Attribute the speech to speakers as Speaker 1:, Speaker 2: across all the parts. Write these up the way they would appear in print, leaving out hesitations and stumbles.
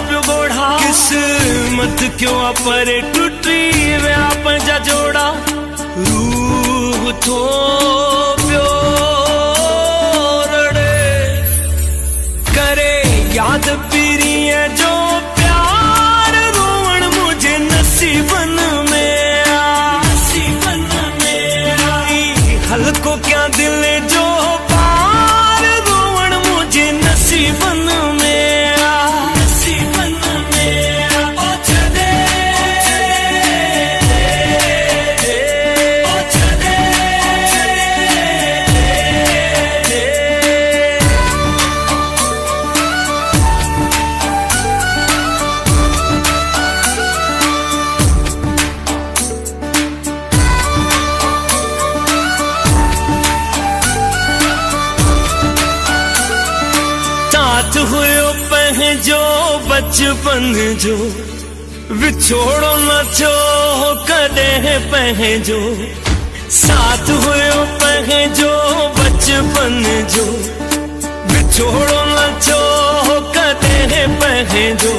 Speaker 1: पियो गोढ़ा किस्मत क्यों अपरे टूटी वे आप जा जोड़ा रूह तो प्यो रड़े करे याद पीरी है जो प्यार रोवण मुझे नसीबन में हल्को क्या दिल जो पार रोवण मुझे नसीबन में जो बचपन जो विछोड़ो न छो कदे पहजो साथ हुयो पहजो बचपन जो विछोड़ो न छो कदे पहजो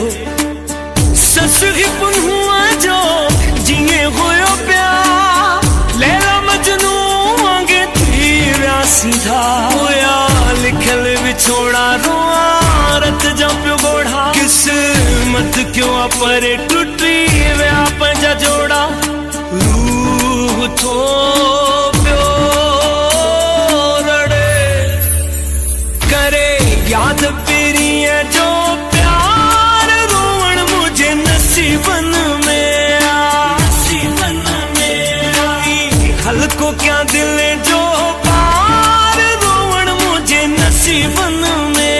Speaker 1: सस ही पुनहुआ जो जिए हुयो प्यार लैला मजनू आगे थी व्या सीधा होया लिखल विछोड़ा रोआ रत जा पियो गोढ़ा किस्मत क्यों अपरे टूटी वे आप जा जोड़ा रूह तो प्यो रड़े करे याद पीरी है जो प्यार रोवण मुझे नसीबन में हल्को क्या दिल जो पार रोवण मुझे नसीबन में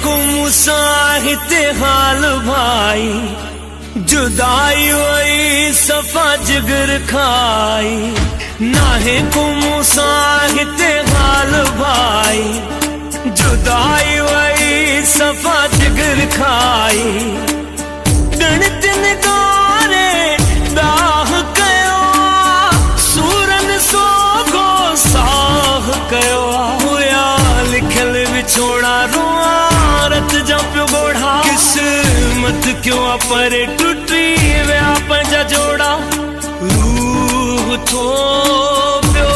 Speaker 1: को मुसाहित हाल भाई जुदाई हुई सफा जिगर खाई नाहे को मुसाहित हाल भाई जुदाई हुई सफा जिगर खाई गणित निगारे दाह कयो सूरन सोगो साह कयो हुया लिखल विछोड़ा रोआ रत जा पियो गोढ़ा किस्मत क्यों अपरे टूटी वे आप जा जोड़ा रूह तो प्यो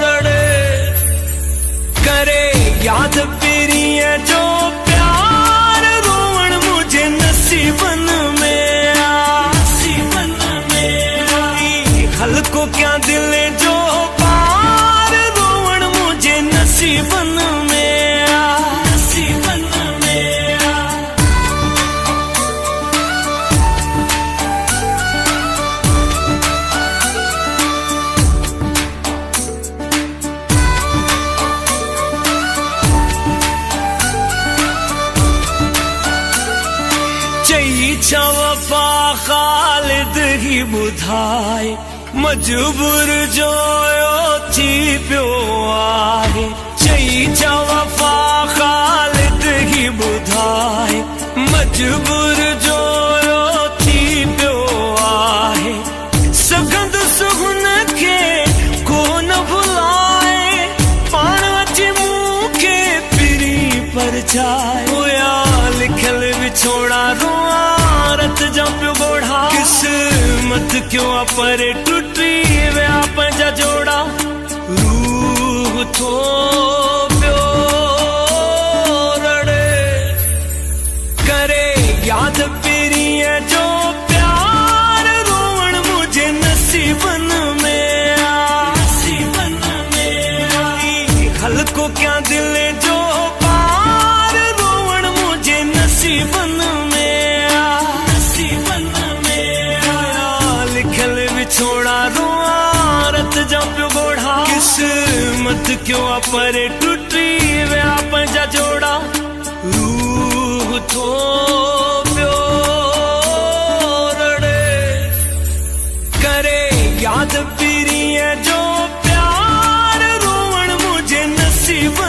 Speaker 1: रड़े करे याद पीरी है जो प्यार रोवण मुझे नसीबन में हल्को क्या दिल जो पार रोवण मुझे नसीबन में वफा खालिद ही बुधाए मजबूर जो थी पियो आहे चई वफा खालिद ही बुधाए मजबूर जो थी पियो आहे सगंद सुगुन के को न भुलाए पाण अची मुखे पिरी पर जाए होया लिखल विछोड़ा रोआ रत जा पियो गोढ़ा किस्मत क्यों अपरे टूटी वे आप जा जोड़ा रूह तो प्यो रड़े करे याद पीरी है जो प्यार रोवण मुझे नसीबन में हल्को क्या दिल जो पार रोवण मुझे नसीबन में छोड़ा रोआ रत जा पियो गोढ़ा किस्मत क्यों अपरे टूटी वे आप जा जोड़ा रूह तो प्यो रड़े करे याद पीरी है जो प्यार रोवण मुझे नसीब नसीब